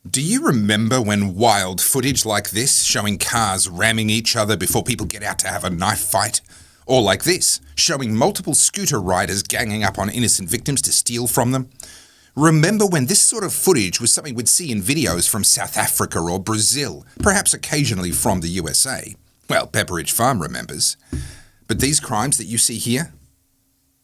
Do you remember when wild footage like this, showing cars ramming each other before people get out to have a knife fight? Or like this, showing multiple scooter riders ganging up on innocent victims to steal from them? Remember when this sort of footage was something we'd see in videos from South Africa or Brazil, perhaps occasionally from the USA? Well, Pepperidge Farm remembers. But these crimes that you see here,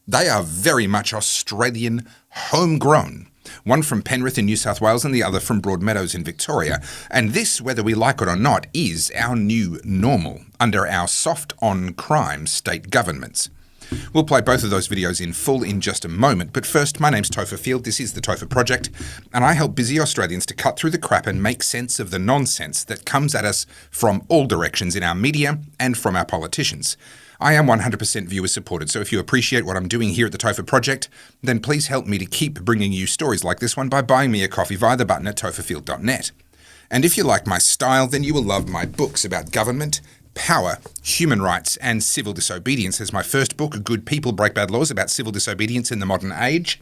they are very much Australian, homegrown. One from Penrith in New South Wales and the other from Broadmeadows in Victoria. And this, whether we like it or not, is our new normal under our soft-on-crime state governments. We'll play both of those videos in full in just a moment, but first, my name's Topher Field, this is the Topher Project, and I help busy Australians to cut through the crap and make sense of the nonsense that comes at us from all directions in our media and from our politicians. I am 100% viewer supported, so if you appreciate what I'm doing here at the Topher Project, then please help me to keep bringing you stories like this one by buying me a coffee via the button at topherfield.net. And if you like my style, then you will love my books about government, power, human rights, and civil disobedience. There's my first book, Good People Break Bad Laws, about civil disobedience in the modern age.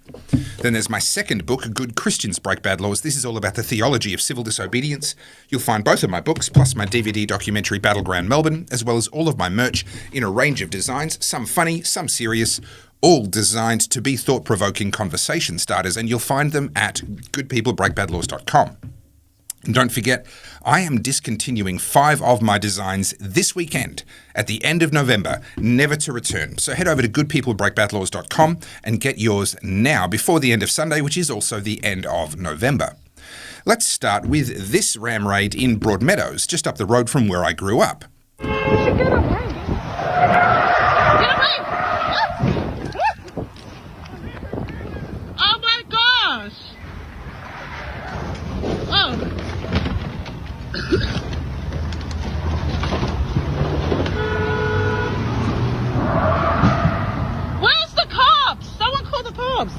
Then there's my second book, Good Christians Break Bad Laws. This is all about the theology of civil disobedience. You'll find both of my books, plus my DVD documentary Battleground Melbourne, as well as all of my merch in a range of designs, some funny, some serious, all designed to be thought-provoking conversation starters, and you'll find them at goodpeoplebreakbadlaws.com. And don't forget, I am discontinuing 5 of my designs this weekend, at the end of November, never to return. So head over to goodpeoplebreakbadlaws.com and get yours now, before the end of Sunday, which is also the end of November. Let's start with this ram raid in Broadmeadows, just up the road from where I grew up. You should get away. Get away! Oh my gosh! Oh. Where's the cops? Someone call the cops.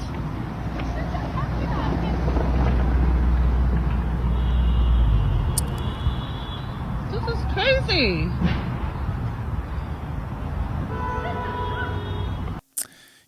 This is crazy.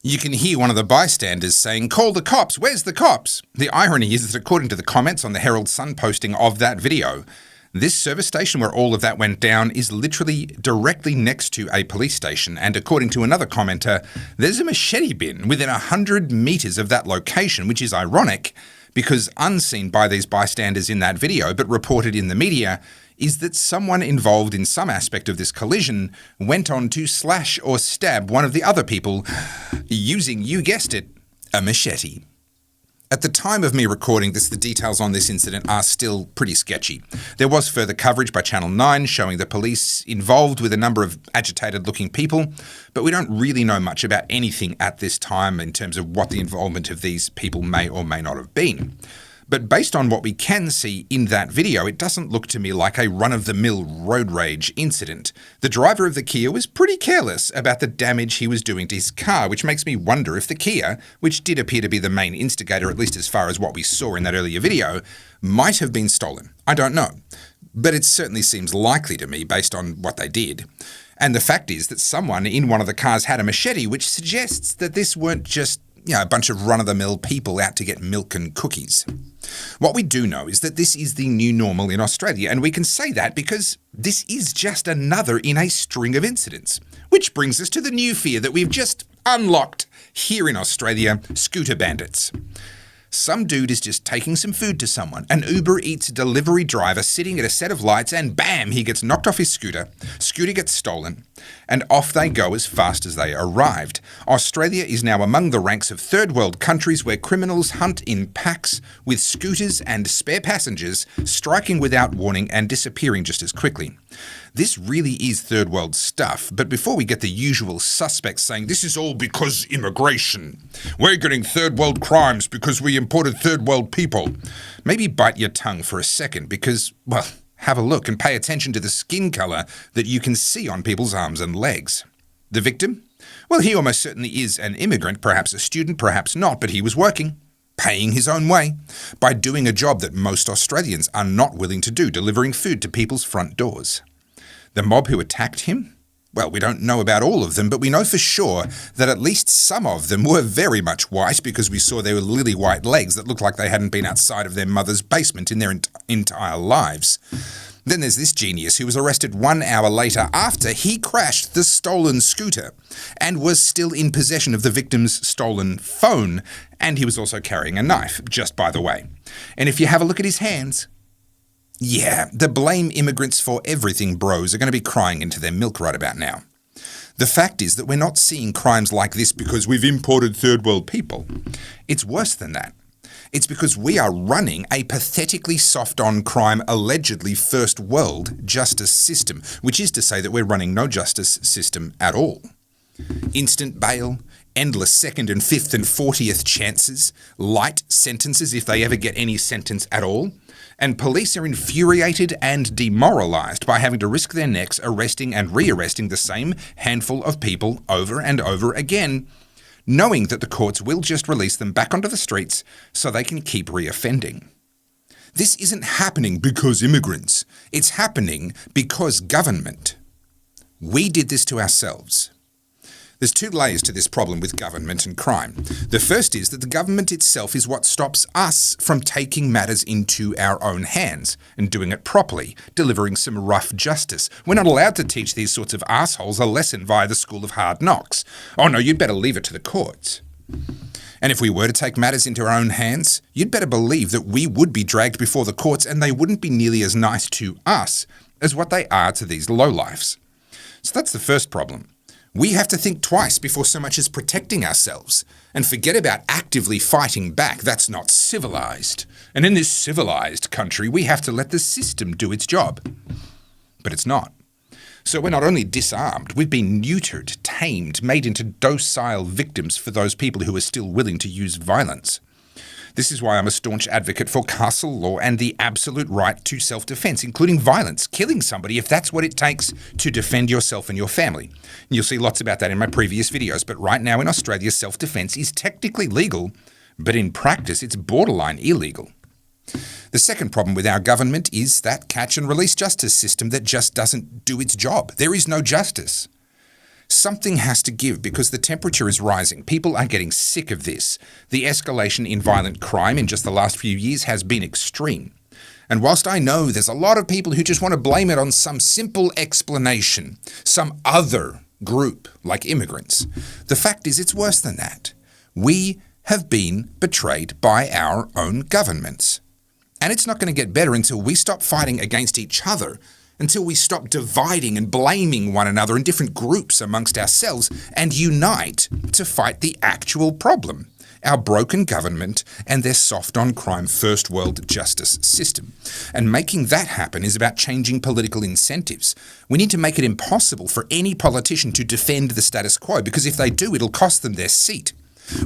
You can hear one of the bystanders saying, "Call the cops, where's the cops?" The irony is that according to the comments on the Herald Sun posting of that video, this service station where all of that went down is literally directly next to a police station, and according to another commenter, there's a machete bin within 100 metres of that location, which is ironic because unseen by these bystanders in that video but reported in the media is that someone involved in some aspect of this collision went on to slash or stab one of the other people using, you guessed it, a machete. At the time of me recording this, the details on this incident are still pretty sketchy. There was further coverage by Channel 9 showing the police involved with a number of agitated-looking people, but we don't really know much about anything at this time in terms of what the involvement of these people may or may not have been. But based on what we can see in that video, it doesn't look to me like a run-of-the-mill road rage incident. The driver of the Kia was pretty careless about the damage he was doing to his car, which makes me wonder if the Kia, which did appear to be the main instigator, at least as far as what we saw in that earlier video, might have been stolen. I don't know. But it certainly seems likely to me based on what they did. And the fact is that someone in one of the cars had a machete, which suggests that this weren't just a bunch of run-of-the-mill people out to get milk and cookies. What we do know is that this is the new normal in Australia, and we can say that because this is just another in a string of incidents. Which brings us to the new fear that we've just unlocked here in Australia, scooter bandits. Some dude is just taking some food to someone, an Uber Eats delivery driver sitting at a set of lights, and bam, he gets knocked off his scooter gets stolen, and off they go as fast as they arrived. Australia is now among the ranks of third world countries where criminals hunt in packs with scooters and spare passengers, striking without warning and disappearing just as quickly. This really is third world stuff, but before we get the usual suspects saying this is all because immigration, we're getting third world crimes because we imported third world people, maybe bite your tongue for a second because, well, have a look and pay attention to the skin colour that you can see on people's arms and legs. The victim? Well, he almost certainly is an immigrant, perhaps a student, perhaps not, but he was working, paying his own way, by doing a job that most Australians are not willing to do, delivering food to people's front doors. The mob who attacked him? Well, we don't know about all of them, but we know for sure that at least some of them were very much white because we saw their lily white legs that looked like they hadn't been outside of their mother's basement in their entire lives. Then there's this genius who was arrested 1 hour later after he crashed the stolen scooter and was still in possession of the victim's stolen phone, and he was also carrying a knife, just by the way. And if you have a look at his hands, yeah, the blame immigrants for everything bros are going to be crying into their milk right about now. The fact is that we're not seeing crimes like this because we've imported third world people. It's worse than that. It's because we are running a pathetically soft-on-crime, allegedly first-world justice system, which is to say that we're running no justice system at all. Instant bail, endless second and fifth and 40th chances, light sentences if they ever get any sentence at all, and police are infuriated and demoralised by having to risk their necks arresting and re-arresting the same handful of people over and over again, knowing that the courts will just release them back onto the streets so they can keep reoffending. This isn't happening because immigrants. It's happening because government. We did this to ourselves. There's 2 layers to this problem with government and crime. The first is that the government itself is what stops us from taking matters into our own hands and doing it properly, delivering some rough justice. We're not allowed to teach these sorts of assholes a lesson via the school of hard knocks. Oh no, you'd better leave it to the courts. And if we were to take matters into our own hands, you'd better believe that we would be dragged before the courts and they wouldn't be nearly as nice to us as what they are to these lowlifes. So that's the first problem. We have to think twice before so much as protecting ourselves and forget about actively fighting back. That's not civilized. And in this civilized country, we have to let the system do its job. But it's not. So we're not only disarmed, we've been neutered, tamed, made into docile victims for those people who are still willing to use violence. This is why I'm a staunch advocate for castle law and the absolute right to self-defense, including violence, killing somebody if that's what it takes to defend yourself and your family. And you'll see lots about that in my previous videos, but right now in Australia, self-defense is technically legal, but in practice, it's borderline illegal. The second problem with our government is that catch and release justice system that just doesn't do its job. There is no justice. Something has to give because the temperature is rising. People are getting sick of this. The escalation in violent crime in just the last few years has been extreme. And whilst I know there's a lot of people who just want to blame it on some simple explanation, some other group like immigrants, the fact is it's worse than that. We have been betrayed by our own governments. And it's not going to get better until we stop fighting against each other, until we stop dividing and blaming one another in different groups amongst ourselves and unite to fight the actual problem, our broken government and their soft-on-crime first-world justice system. And making that happen is about changing political incentives. We need to make it impossible for any politician to defend the status quo, because if they do, it'll cost them their seat.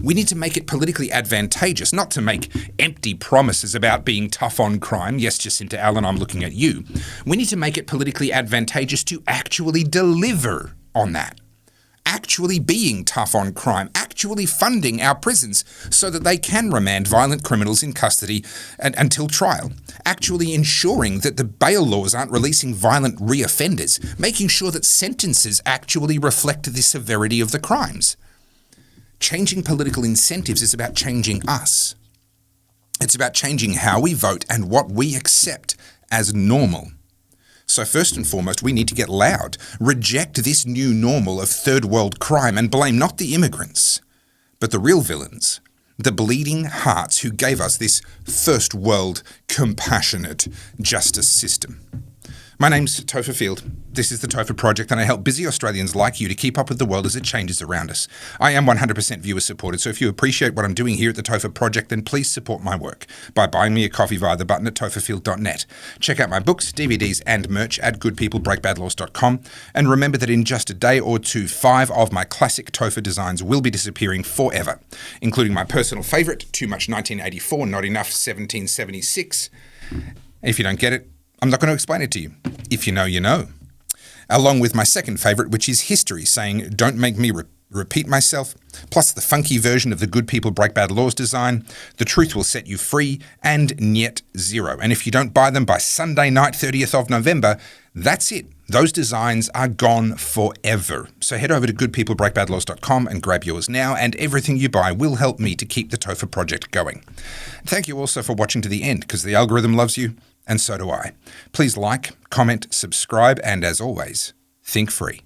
We need to make it politically advantageous, not to make empty promises about being tough on crime. Yes, Jacinta Allen, I'm looking at you. We need to make it politically advantageous to actually deliver on that. Actually being tough on crime, actually funding our prisons so that they can remand violent criminals in custody until trial, actually ensuring that the bail laws aren't releasing violent reoffenders, making sure that sentences actually reflect the severity of the crimes. Changing political incentives is about changing us. It's about changing how we vote and what we accept as normal. So first and foremost, we need to get loud, reject this new normal of third world crime and blame not the immigrants, but the real villains, the bleeding hearts who gave us this first world compassionate justice system. My name's Topher Field. This is the Topher Project, and I help busy Australians like you to keep up with the world as it changes around us. I am 100% viewer supported, so if you appreciate what I'm doing here at the Topher Project, then please support my work by buying me a coffee via the button at topherfield.net. Check out my books, DVDs, and merch at goodpeoplebreakbadlaws.com. And remember that in just a day or two, 5 of my classic Topher designs will be disappearing forever, including my personal favourite, Too Much 1984, Not Enough 1776. If you don't get it, I'm not going to explain it to you. If you know, you know. Along with my second favourite, which is History, saying, don't make me repeat myself, plus the funky version of the Good People Break Bad Laws design, The Truth Will Set You Free, and Niet Zero. And if you don't buy them by Sunday night, 30th of November, that's it. Those designs are gone forever. So head over to goodpeoplebreakbadlaws.com and grab yours now, and everything you buy will help me to keep the Topher Project going. Thank you also for watching to the end, because the algorithm loves you, And so do I. Please like, comment, subscribe, and as always, think free.